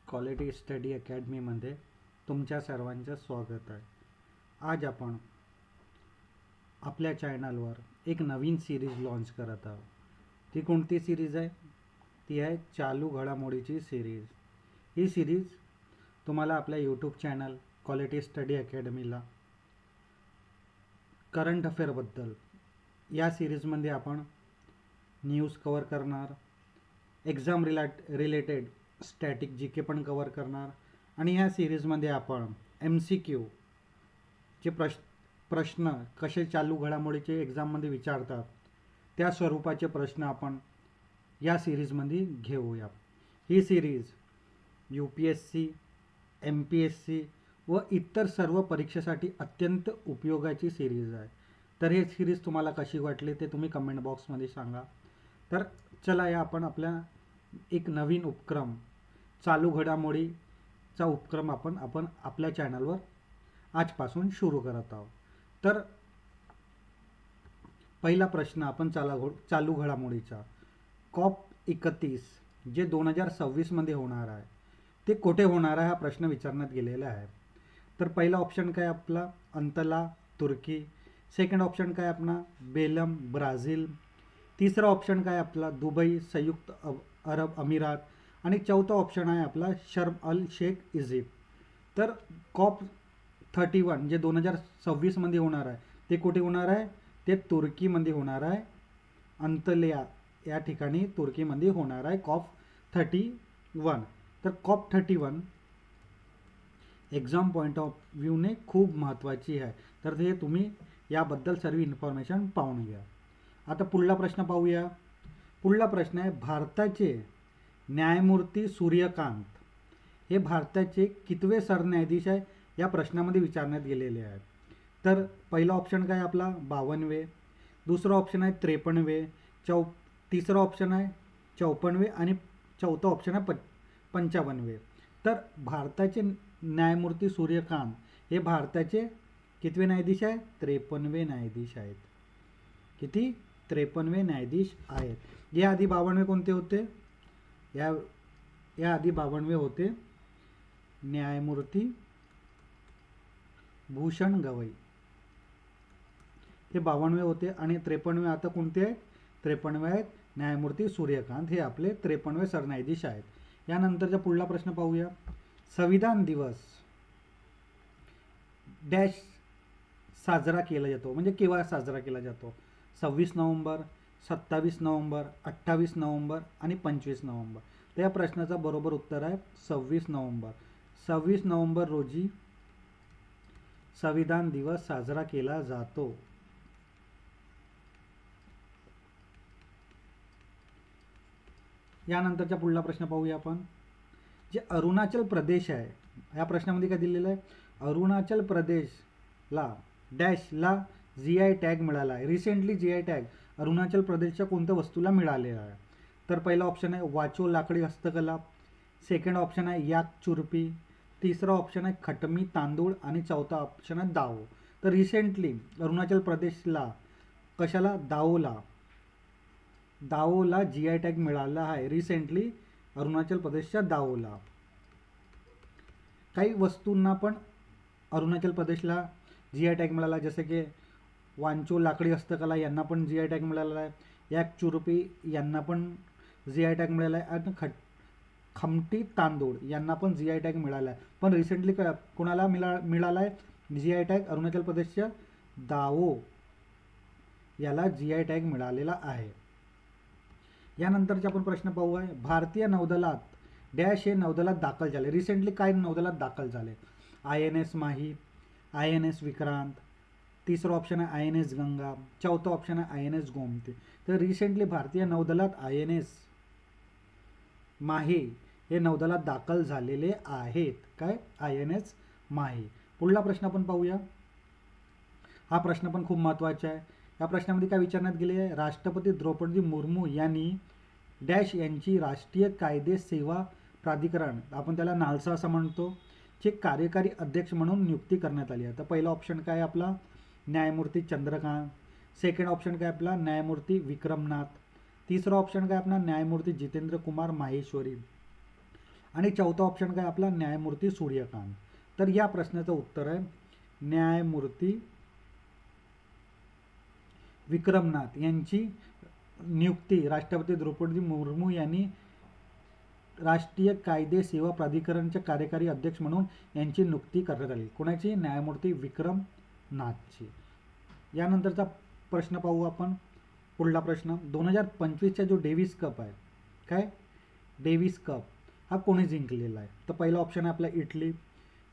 Quality study अकॅडमीमध्ये तुमच्या सर्वांचं स्वागत आहे. आज आपण आपल्या चॅनलवर एक नवीन सिरीज लॉन्च करत आहोत. ती कोणती सिरीज आहे? ती आहे चालू घडामोडीची सिरीज. ही सिरीज तुम्हाला आपल्या यूट्यूब चॅनल क्वालिटी स्टडी अकॅडमीला करंट अफेअरबद्दल या सिरीजमध्ये आपण न्यूज कवर करणार, exam related static G K पण कवर करणार आणि ह्या सिरीजमध्ये आपण MCQ चे प्रश्न कसे चालू घडामोडीचे एक्झाममध्ये विचारतात त्या स्वरूपाचे प्रश्न आपण या सिरीजमध्ये घेऊया. ही सिरीज UPSC, MPSC व इतर सर्व परीक्षेसाठी अत्यंत उपयोगाची सिरीज आहे. तर ही सिरीज तुम्हाला कशी वाटली ते तुम्ही कमेंट बॉक्समध्ये सांगा. तर चला या आपण आपल्या एक नवीन उपक्रम चालू घडामोडीचा उपक्रम आपण आपल्या चॅनलवर आजपासून सुरू करत आहोत. तर पहिला प्रश्न आपण चालू घडामोडीचा COP31 जे 2026 होणार आहे ते कुठे होणार आहे हा प्रश्न विचारण्यात गेलेला आहे. तर पहिला ऑप्शन काय आपला अंतला तुर्की, सेकंड ऑप्शन काय आपला बेलम ब्राझील, तिसरा ऑप्शन काय आपला दुबई संयुक्त अरब अमिरात आणि चौथा ऑप्शन आहे आपला शर्म अल शेख इजिप्त. तर COP31 जे 2026 होणार आहे ते कुठे होणार आहे? ते तुर्कीमध्ये होणार आहे. अंतल्या या ठिकाणी तुर्कीमध्ये होणार आहे COP31. तर COP31 एक्झाम पॉईंट ऑफ व्ह्यूने खूप महत्त्वाची आहे. तर ते तुम्ही याबद्दल सर्व इन्फॉर्मेशन पाहून घ्या. आता पुढला प्रश्न पाहूया. पुढला प्रश्न आहे भारताचे न्यायमूर्ती सूर्यकांत हे भारताचे कितवे सरन्यायाधीश आहे या प्रश्नामध्ये विचारण्यात गेलेले आहेत. तर पहिला ऑप्शन काय आपला 52, दुसरा ऑप्शन आहे 53, तिसरा ऑप्शन आहे 54 आणि चौथा ऑप्शन आहे 55. तर भारताचे न्यायमूर्ती सूर्यकांत हे भारताचे कितवे न्यायाधीश आहेत? 53 न्यायाधीश आहेत. किती? 53 न्यायाधीश आहेत. या आधी 52 कोणते होते? या आधी 52 होते न्यायमूर्ती भूषण गवई, हे 52 होते आणि 53 आता कोणते आहेत? 53 आहेत न्यायमूर्ती सूर्यकांत, हे आपले 53 सरन्यायाधीश आहेत. यानंतरचा पुढला प्रश्न पाहूया. संविधान दिवस डॅश साजरा केला जातो, म्हणजे केव्हा साजरा केला जातो? 26 नोव्हेंबर, 27 नोव्हेंबर, 28 नोव्हेंबर आणि 25 नोव्हेंबर. तर या प्रश्नाचं बरोबर उत्तर आहे 26 नोव्हेंबर. 26 नोव्हेंबर रोजी संविधान दिवस साजरा केला जातो. यानंतरचा पुढला प्रश्न पाहूया आपण. जे अरुणाचल प्रदेश आहे या प्रश्नामध्ये काय दिलेलं आहे? अरुणाचल प्रदेशला डॅशला GI टॅग मिळाला आहे. रिसेंटली GI टॅग अरुणाचल प्रदेशच्या कोणत्या वस्तूला मिळालेला आहे? तर पहिला ऑप्शन आहे वाचो लाकडी हस्तकला, सेकंड ऑप्शन आहे याक चुरपी, तिसरा ऑप्शन आहे खटमी तांदूळ आणि चौथा ऑप्शन आहे दाओ. तर रिसेंटली अरुणाचल प्रदेशला कशाला? दाओला GI टॅग मिळाला आहे. रिसेंटली अरुणाचल प्रदेशच्या दाओला. काही वस्तूंना पण अरुणाचल प्रदेशला GI टॅग मिळाला, जसे की वांचो लाकडी हस्तकला यांना पण GI टॅग मिळाला आहे, याक चुरपी यांना पण GI टॅग मिळाला आहे आणि खमटी तांदूळ यांना पण GI टॅग मिळाला आहे. पण रिसेंटली कोणाला मिळाला आहे GI टॅग? अरुणाचल प्रदेशच्या दाओ याला GI टॅग मिळालेला आहे. यानंतरचे आपण प्रश्न पाहूया. भारतीय नौदलात डॅश हे नौदलात दाखल झाले. रिसेंटली काय नौदलात दाखल झाले? INS माही, INS विक्रांत, तिसरा ऑप्शन आहे INS गंगा, चौथा ऑप्शन आहे INS गोमती. तर रिसेंटली भारतीय नौदलात INS माही हे नौदलात दाखल झालेले आहेत. काय? INS माही. पुढला प्रश्न आपण पाहूया. हा प्रश्न पण खूप महत्त्वाचा आहे. या प्रश्नामध्ये काय विचारण्यात गेले आहे? राष्ट्रपती द्रौपदी मुर्मू यांनी डॅश यांची राष्ट्रीय कायदे सेवा प्राधिकरण, आपण त्याला नालसा असं म्हणतो, चे कार्यकारी अध्यक्ष म्हणून नियुक्ती करण्यात आली आहे. तर पहिला ऑप्शन काय आपला न्यायमूर्ती चंद्रकांत, सेकंड ऑप्शन काय आपला न्यायमूर्ती विक्रमनाथ, तिसरा ऑप्शन काय आपला न्यायमूर्ती जितेंद्र कुमार माहेश्वरी आणि चौथा ऑप्शन काय आपला न्यायमूर्ती सूर्यकांत. तर या प्रश्नाचं उत्तर आहे न्यायमूर्ती विक्रमनाथ यांची नियुक्ती राष्ट्रपती द्रौपदी मुर्मू यांनी राष्ट्रीय कायदे सेवा प्राधिकरणचे कार्यकारी अध्यक्ष म्हणून यांची नियुक्ती करण्यात आली. कोणाची? न्यायमूर्ती विक्रमनाथची. यानंतरचा प्रश्न पाहू आपण. पुढला प्रश्न 2025चा जो डेव्हिस कप आहे, काय डेव्हिस कप हा कोणी जिंकलेला आहे? तर पहिला ऑप्शन आहे आपला इटली,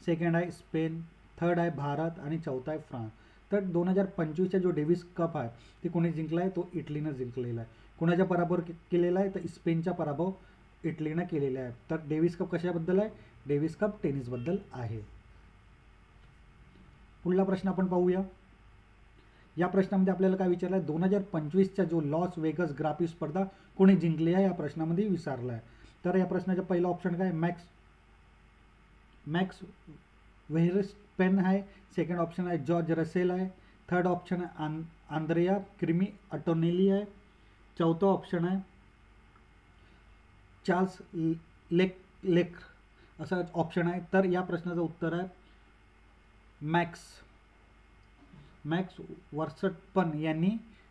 सेकंड आहे स्पेन, थर्ड आहे भारत आणि चौथा आहे फ्रान्स. तर 2025चा जो डेव्हिस कप आहे ते कोणी जिंकला आहे? तो इटलीनं जिंकलेला आहे. कोणाच्या पराभव केलेला आहे? तर स्पेनचा पराभव इटलीनं केलेला आहे. तर डेव्हिस कप कशाबद्दल आहे? डेव्हिस कप टेनिसबद्दल आहे. पुढला प्रश्न आपण पाहूया. या प्रश्नामध्ये आपल्याला काय विचारलं आहे? 2025चा जो लॉस वेगस ग्राफी स्पर्धा कोणी जिंकली आहे या प्रश्नामध्ये विचारलं आहे. तर या प्रश्नाचा पहिला ऑप्शन काय? मॅक्स व्हेरस्टेपेन आहे, सेकंड ऑप्शन आहे जॉर्ज रसेल आहे, थर्ड ऑप्शन आहे आंद्रेया क्रिमी अटोनेली आहे, चौथा ऑप्शन आहे चार्ल्स लेक असा ऑप्शन आहे. तर या प्रश्नाचं उत्तर आहे मॅक्स वर्स्टपन यांनी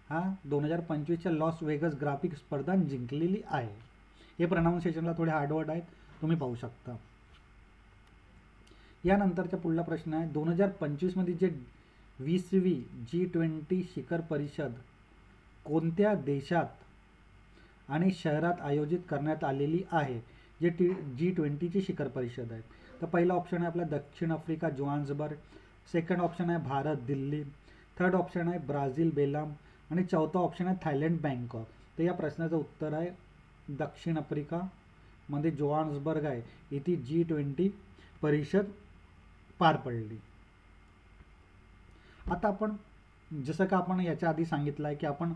हा 2025च्या लॉस वेगस ग्राफिक स्पर्धा जिंकलेली आहे. हे प्रोनाऊन्सिएशनला थोडे हार्डवर्ड आहेत, तुम्ही पाहू शकता. यानंतरचा पुढला प्रश्न आहे 2025मध्ये जे 20वी G20 शिखर परिषद कोणत्या देशात आणि शहरात आयोजित करण्यात आलेली आहे? जे G20ची शिखर परिषद आहे. तर पहिला ऑप्शन आहे आपला दक्षिण आफ्रिका जोहान्सबर्ग, सेकंड ऑप्शन आहे भारत दिल्ली, थर्ड ऑप्शन आहे ब्राझील बेलाम आणि चौथा ऑप्शन आहे थायलंड बँकॉक. तर या प्रश्नाचं उत्तर आहे दक्षिण आफ्रिकामध्ये जोहान्सबर्ग आहे, इथे G20 परिषद पार पडली. आता आपण जसं का आपण याच्या आधी सांगितलं आहे की आपण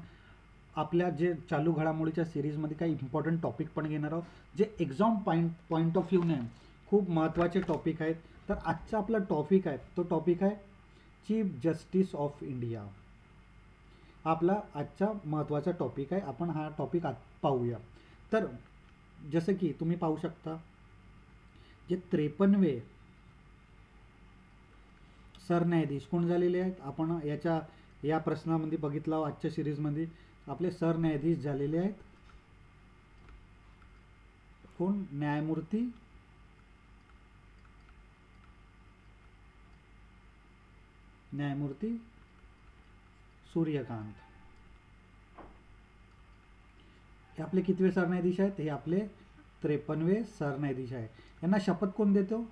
आपल्या जे चालू घडामोडीच्या सिरीजमध्ये काही इम्पॉर्टंट टॉपिक पण घेणार आहोत, जे एक्झाम पॉईंट ऑफ व्ह्यूने खूप महत्त्वाचे टॉपिक आहेत. तर आजचा आपला टॉपिक आहे तो टॉपिक आहे चीफ जस्टिस ऑफ इंडिया. आपला आजचा महत्त्वाचा टॉपिक आहे. आपण हा टॉपिक पाहूया. तर जसं की तुम्ही पाहू शकता जे 53वे सरन्यायाधीश कोण झालेले आहेत? आपण या प्रश्नामध्ये बघितलं आजच्या सिरीजमध्ये आपले सरन्यायाधीश झालेले आहेत कोण? न्यायमूर्ती सूर्यकांत. हे आपले कितवे सरन्यायाधीश आहेत? हे आपले 53वे सरन्यायाधीश आहे. यांना शपथ कोण देतो?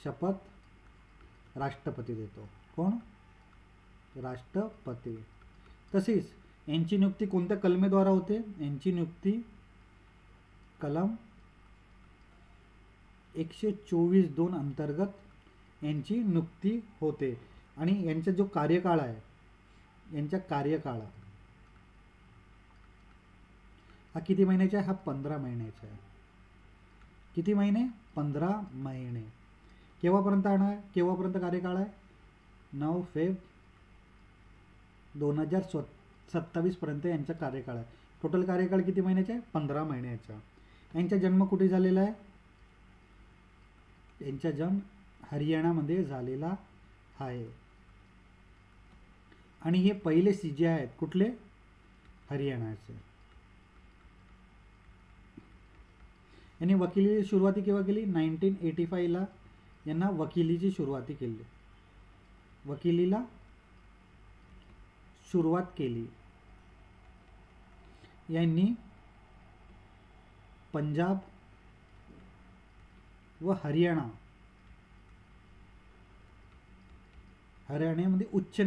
शपथ राष्ट्रपती देतो. कोण? राष्ट्रपती. तसेच यांची नियुक्ती कोणत्या कलमेद्वारा होते? यांची नियुक्ती कलम 124(2) अंतर्गत यांची नियुक्ती होते. आणि यांचा जो कार्यकाळ आहे, यांचा कार्यकाळ हा किती महिन्याचा आहे? हा 15 महिन्याचा आहे. किती महिने? 15 महिने. केव्हापर्यंत कार्यकाळ आहे? 9 फेब्रुवारी 2027 पर्यंत यांचा कार्यकाळ आहे. टोटल कार्यकाळ किती महिन्याचा आहे? 15 महिन्याचा. यांचा जन्म कुठे झालेला आहे? यांचा जन्म हरियाणामध्ये झालेला आहे. आणि हे पहिले CJ आहेत कुठले? हरियाणाचे. यांनी वकिलीची सुरुवाती केव्हा केली? 1985ला यांना वकिलीची सुरुवाती केली. वकिलीला सुरुवात केली. यांनी पंजाब व हरियाणामध्ये उच्च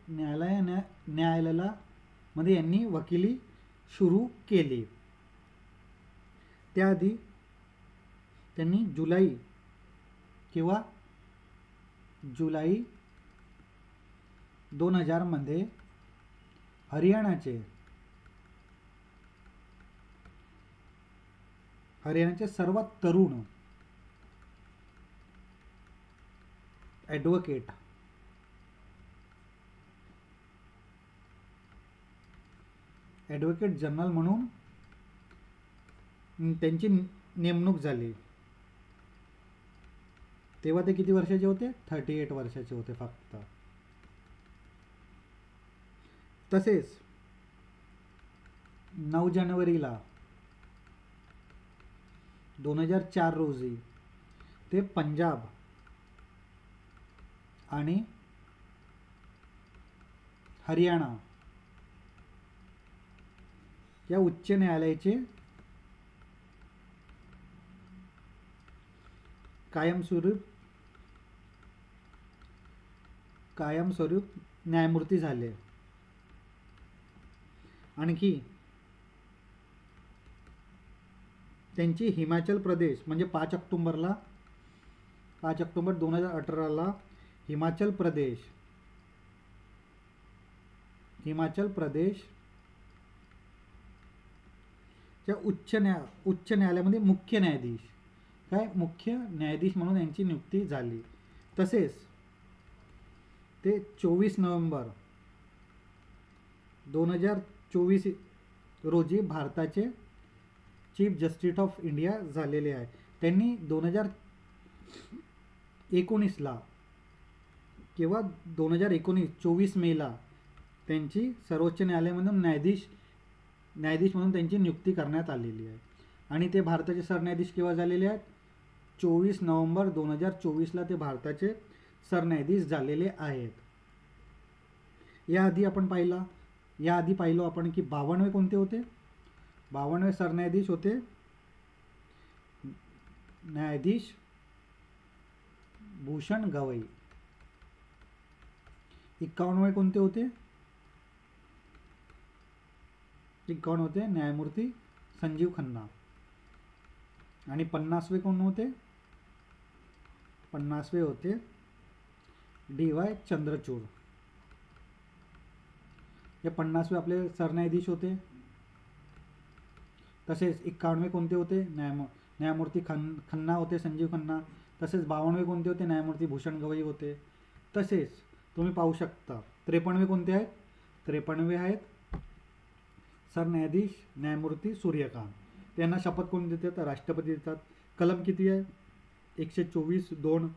न्यायालयामध्ये यांनी वकिली सुरू केली. त्याआधी त्यांनी जुलै 2000 मध्ये हरियाणाचे सर्वात तरुण ॲडव्होकेट जनरल म्हणून त्यांची नेमणूक झाली. तेव्हा ते किती वर्षाचे होते? 38 वर्षाचे होते फक्त. तसेच 9 जानेवारीला 2004 रोजी ते पंजाब आणि हरियाणा या उच्च न्यायालयाचे कायमस्वरूप न्यायमूर्ती झाले. आणखी त्यांची हिमाचल प्रदेश म्हणजे 5 ऑक्टोबर 2018ला हिमाचल प्रदेश च्या उच्च न्यायालयामध्ये मुख्य न्यायाधीश म्हणून यांची नियुक्ती झाली. तसेच ते 24 नोव्हेंबर 2024 रोजी भारताचे चीफ जस्टिस ऑफ इंडिया झालेले आहे. त्यांनी 2019ला किंवा 24 मेला त्यांची सर्वोच्च न्यायालयामधून न्यायाधीश म्हणून त्यांची नियुक्ती करण्यात आलेली आहे. आणि ते भारताचे सरन्यायाधीश केव्हा झालेले आहेत? 24 नोव्हेंबर 2024ला ते भारताचे सरन्यायाधीश झालेले आहेत. याआधी पाहिलो आपण की 52 कोणते होते? 52 सरन्यायाधीश होते न्यायाधीश भूषण गवई. 51 कोणते होते? 51 होते न्यायमूर्ती संजीव खन्ना. आणि 50 कोण होते? 50 होते DY चंद्रचूड. हे 50 आपले सरन्यायाधीश होते. तसेच 51 कोणते होते? न्यायमूर्ती खन्ना होते, संजीव खन्ना. तसेच 52 कोणते होते? न्यायमूर्ती भूषण गवई होते. तसेच तुम्ही पाहू शकता 53 कोणते आहेत? 53 आहेत सरन्यायाधीश न्यायमूर्ती सूर्यकांत. त्यांना शपथ कोण देतात? राष्ट्रपती देतात. कलम किती आहे? 124(2).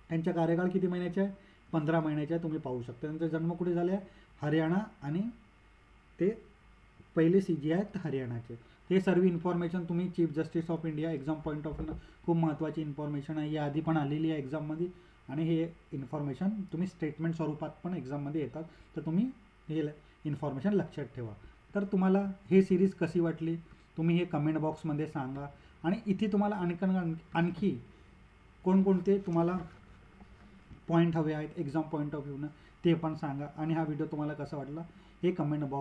त्यांचा कार्यकाळ किती महिन्याचा आहे? 15 महिन्याचा आहे. तुम्ही पाहू शकता. त्यांचा जन्म कुठे झाला आहे? हरियाणा. आणि ते पहिले CG आहेत हरियाणाचे. हे सर्व इन्फॉर्मेशन तुम्ही chief justice of India exam point of view खूप महत्त्वाची इन्फॉर्मेशन आहे. या आधी पण आलेली आहे एक्झाममध्ये. आणि हे इन्फॉर्मेशन तुम्ही स्टेटमेंट स्वरूपात पण एक्झाममध्ये येतात. तर तुम्ही हे इन्फॉर्मेशन लक्षात ठेवा. तर तुम्हाला हे सिरीज कशी वाटली तुम्ही हे कमेंट बॉक्समध्ये सांगा. आणि इथे तुम्हाला आणखी कोणकोणते तुम्हाला पॉईंट हवे आहेत एक्झाम पॉईंट ऑफ व्ह्यूनं ते पण सांगा. आणि हा व्हिडिओ तुम्हाला कसा वाटला हे कमेंट बॉक्स